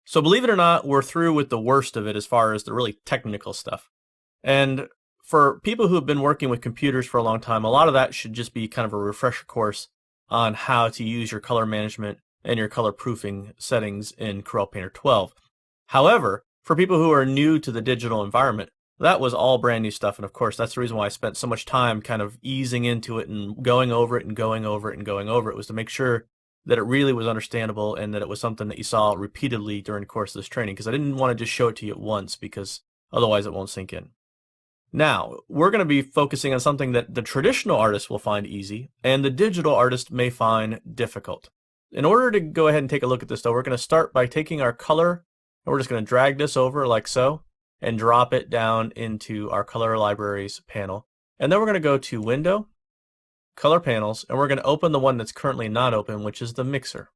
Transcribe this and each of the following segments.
So believe it or not, we're through with the worst of it as far as the really technical stuff. And for people who have been working with computers for a long time, a lot of that should just be kind of a refresher course on how to use your color management and your color proofing settings in Coreal Painter 12. However, for people who are new to the digital environment, that was all brand new stuff. And of course, that's the reason why I spent so much time kind of easing into it and going over it and going over it and going over it, was to make sure that it really was understandable and that it was something that you saw repeatedly during the course of this training, because I didn't want to just show it to you at once, because otherwise it won't sink in. Now, we're going to be focusing on something that the traditional artist will find easy and the digital artist may find difficult. In order to go ahead and take a look at this, though, we're going to start by taking our color, and we're just going to drag this over like so and drop it down into our color libraries panel. And then we're going to go to Window, Color Panels, and we're going to open the one that's currently not open, which is the mixer.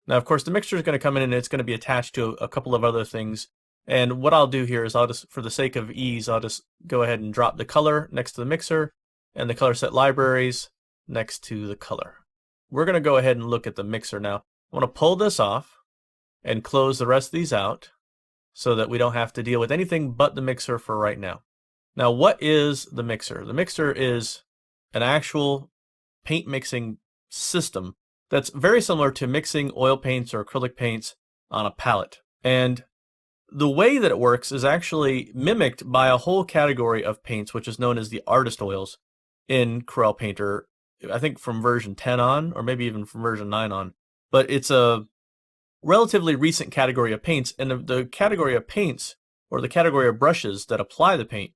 Now, of course, the mixer is going to come in and it's going to be attached to a couple of other things. And what I'll do here is I'll just, for the sake of ease, I'll just go ahead and drop the color next to the mixer and the color set libraries next to the color. We're going to go ahead and look at the mixer now. I want to pull this off and close the rest of these out so that we don't have to deal with anything but the mixer for right now. Now, what is the mixer? The mixer is an actual paint mixing system that's very similar to mixing oil paints or acrylic paints on a palette. And the way that it works is actually mimicked by a whole category of paints, which is known as the artist oils in Coreal Painter, I think from version 10 on, or maybe even from version 9 on. But it's a relatively recent category of paints, and the category of paints, or the category of brushes that apply the paint,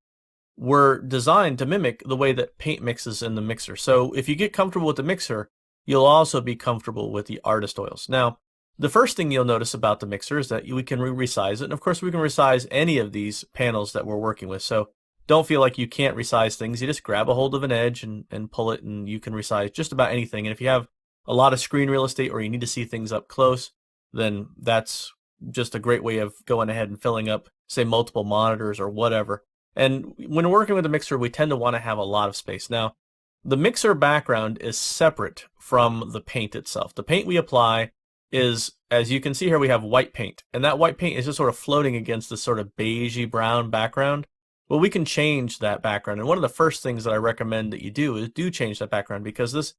were designed to mimic the way that paint mixes in the mixer. So if you get comfortable with the mixer, you'll also be comfortable with the artist oils. Now, the first thing you'll notice about the mixer is that we can resize it. And of course, we can resize any of these panels that we're working with. So don't feel like you can't resize things. You just grab a hold of an edge and pull it, and you can resize just about anything. And if you have a lot of screen real estate or you need to see things up close, then that's just a great way of going ahead and filling up, say, multiple monitors or whatever. And when working with a mixer, we tend to want to have a lot of space. Now, the mixer background is separate from the paint itself. The paint we apply is, as you can see here, we have white paint. And that white paint is just sort of floating against this sort of beigey brown background. Well, we can change that background. And one of the first things that I recommend that you do is change that background, because this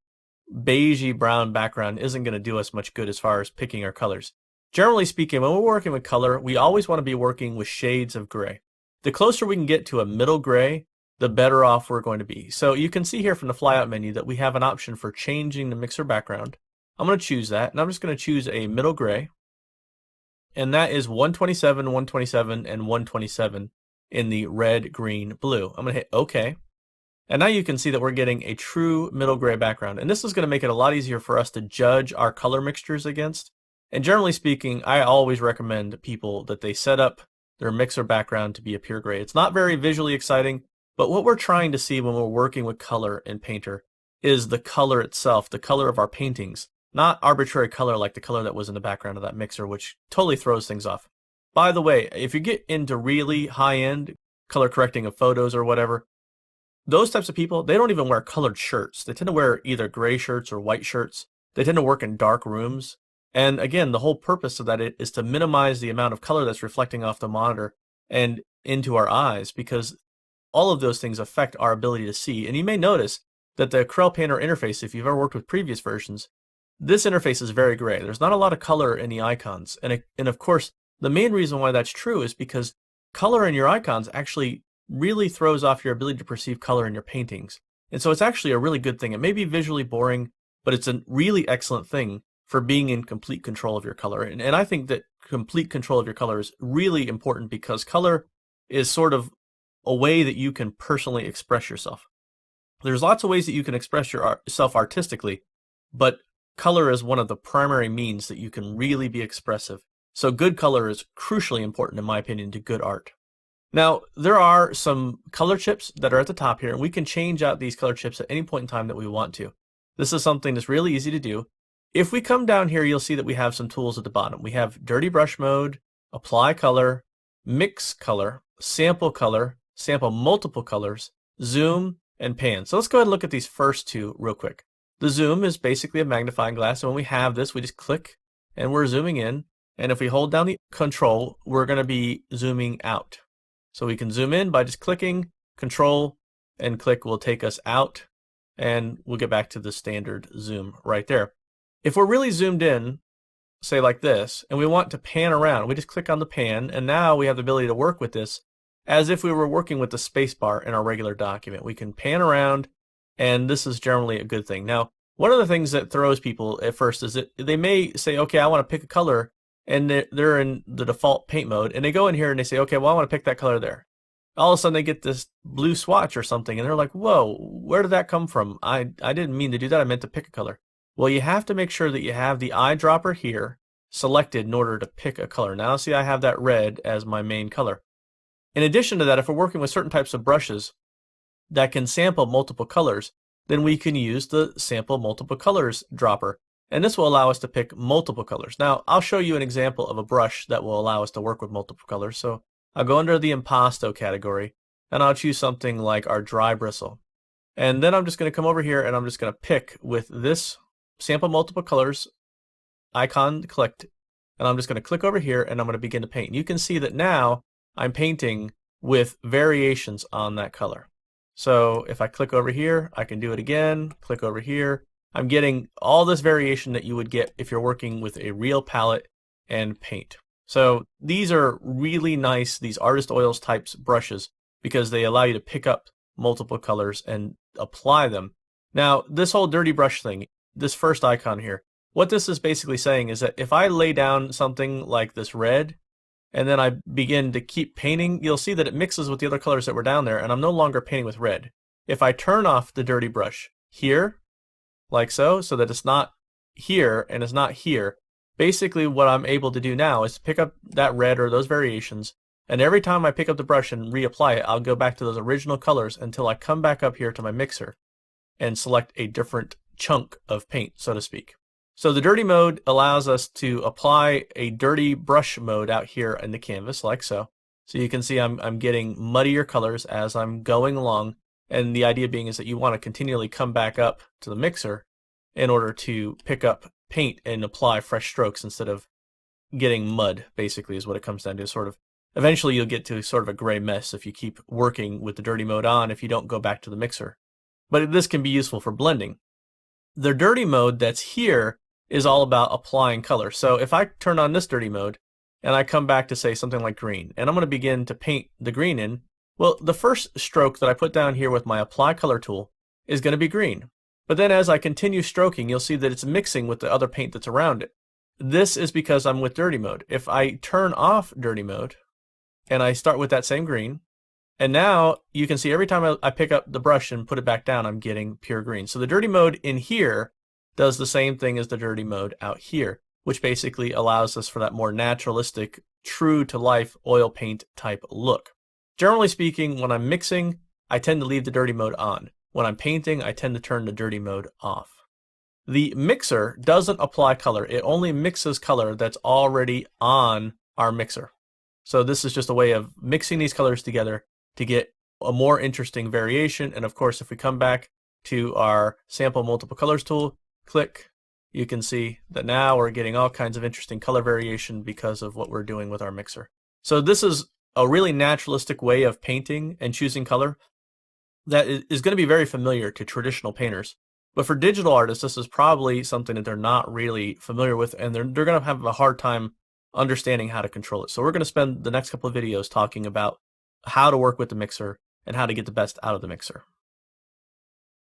beigey brown background isn't going to do us much good as far as picking our colors. Generally speaking, when we're working with color, we always want to be working with shades of gray. The closer we can get to a middle gray, the better off we're going to be. So you can see here from the flyout menu that we have an option for changing the mixer background. I'm going to choose that, and I'm just going to choose a middle gray, and that is 127, 127, and 127 in the red, green, blue. I'm going to hit OK, and now you can see that we're getting a true middle gray background, and this is going to make it a lot easier for us to judge our color mixtures against. And generally speaking, I always recommend people that they set up their mixer background to be a pure gray. It's not very visually exciting, but what we're trying to see when we're working with color in Painter is the color itself, the color of our paintings, not arbitrary color like the color that was in the background of that mixer, which totally throws things off. By the way, if you get into really high-end color correcting of photos or whatever, those types of people, they don't even wear colored shirts. They tend to wear either gray shirts or white shirts. They tend to work in dark rooms. And again, the whole purpose of that is to minimize the amount of color that's reflecting off the monitor and into our eyes, because all of those things affect our ability to see. And you may notice that the Coreal Painter interface, if you've ever worked with previous versions, this interface is very gray. There's not a lot of color in the icons. And of course, the main reason why that's true is because color in your icons actually really throws off your ability to perceive color in your paintings. And so it's actually a really good thing. It may be visually boring, but it's a really excellent thing for being in complete control of your color. And I think that complete control of your color is really important, because color is sort of a way that you can personally express yourself. There's lots of ways that you can express yourself artistically, but color is one of the primary means that you can really be expressive. So good color is crucially important, in my opinion, to good art. Now, there are some color chips that are at the top here, and we can change out these color chips at any point in time that we want to. This is something that's really easy to do. If we come down here, you'll see that we have some tools at the bottom. We have dirty brush mode, apply color, mix color, sample multiple colors, zoom, and pan. So let's go ahead and look at these first two real quick. The zoom is basically a magnifying glass. So when we have this, we just click and we're zooming in. And if we hold down the control, we're going to be zooming out. So we can zoom in by just clicking, control, and click will take us out, and we'll get back to the standard zoom right there. If we're really zoomed in, say like this, and we want to pan around, we just click on the pan, and now we have the ability to work with this as if we were working with the space bar in our regular document. We can pan around, and this is generally a good thing. Now, one of the things that throws people at first is that they may say, okay, I want to pick a color, and they're in the default paint mode, and they go in here and they say, okay, well, I want to pick that color there. All of a sudden they get this blue swatch or something, and they're like, whoa, where did that come from? I didn't mean to do that. I meant to pick a color. Well, you have to make sure that you have the eyedropper here selected in order to pick a color. Now, see, I have that red as my main color. In addition to that, if we're working with certain types of brushes that can sample multiple colors, then we can use the sample multiple colors dropper. And this will allow us to pick multiple colors. Now, I'll show you an example of a brush that will allow us to work with multiple colors. So I'll go under the Impasto category, and I'll choose something like our dry bristle. And then I'm just going to come over here, and I'm just going to pick with this sample multiple colors icon clicked, and I'm just going to click over here, and I'm going to begin to paint. You can see that now I'm painting with variations on that color. So if I click over here, I can do it again, click over here. I'm getting all this variation that you would get if you're working with a real palette and paint. So these are really nice, these artist oils types brushes, because they allow you to pick up multiple colors and apply them. Now, this whole dirty brush thing, this first icon here, what this is basically saying is that if I lay down something like this red, and then I begin to keep painting, you'll see that it mixes with the other colors that were down there, and I'm no longer painting with red. If I turn off the dirty brush here, like so that it's not here and it's not here, basically what I'm able to do now is pick up that red or those variations, and every time I pick up the brush and reapply it, I'll go back to those original colors until I come back up here to my mixer and select a different chunk of paint, so to speak. So the dirty mode allows us to apply a dirty brush mode out here in the canvas, like so. So you can see I'm getting muddier colors as I'm going along, and the idea being is that you want to continually come back up to the mixer in order to pick up paint and apply fresh strokes instead of getting mud, basically, is what it comes down to. Sort of, eventually you'll get to sort of a gray mess if you keep working with the dirty mode on if you don't go back to the mixer. But this can be useful for blending. The dirty mode that's here is all about applying color. So if I turn on this dirty mode and I come back to say something like green, and I'm going to begin to paint the green in, well, the first stroke that I put down here with my apply color tool is going to be green. But then as I continue stroking, you'll see that it's mixing with the other paint that's around it. This is because I'm with dirty mode. If I turn off dirty mode and I start with that same green, and now you can see every time I pick up the brush and put it back down, I'm getting pure green. So the dirty mode in here does the same thing as the dirty mode out here, which basically allows us for that more naturalistic, true to life oil paint type look. Generally speaking, when I'm mixing, I tend to leave the dirty mode on. When I'm painting, I tend to turn the dirty mode off. The mixer doesn't apply color. It only mixes color that's already on our mixer. So this is just a way of mixing these colors together to get a more interesting variation. And of course, if we come back to our sample multiple colors tool, click, you can see that now we're getting all kinds of interesting color variation because of what we're doing with our mixer. So this is a really naturalistic way of painting and choosing color that is going to be very familiar to traditional painters. But for digital artists, this is probably something that they're not really familiar with, and they're going to have a hard time understanding how to control it. So we're going to spend the next couple of videos talking about how to work with the mixer and how to get the best out of the mixer.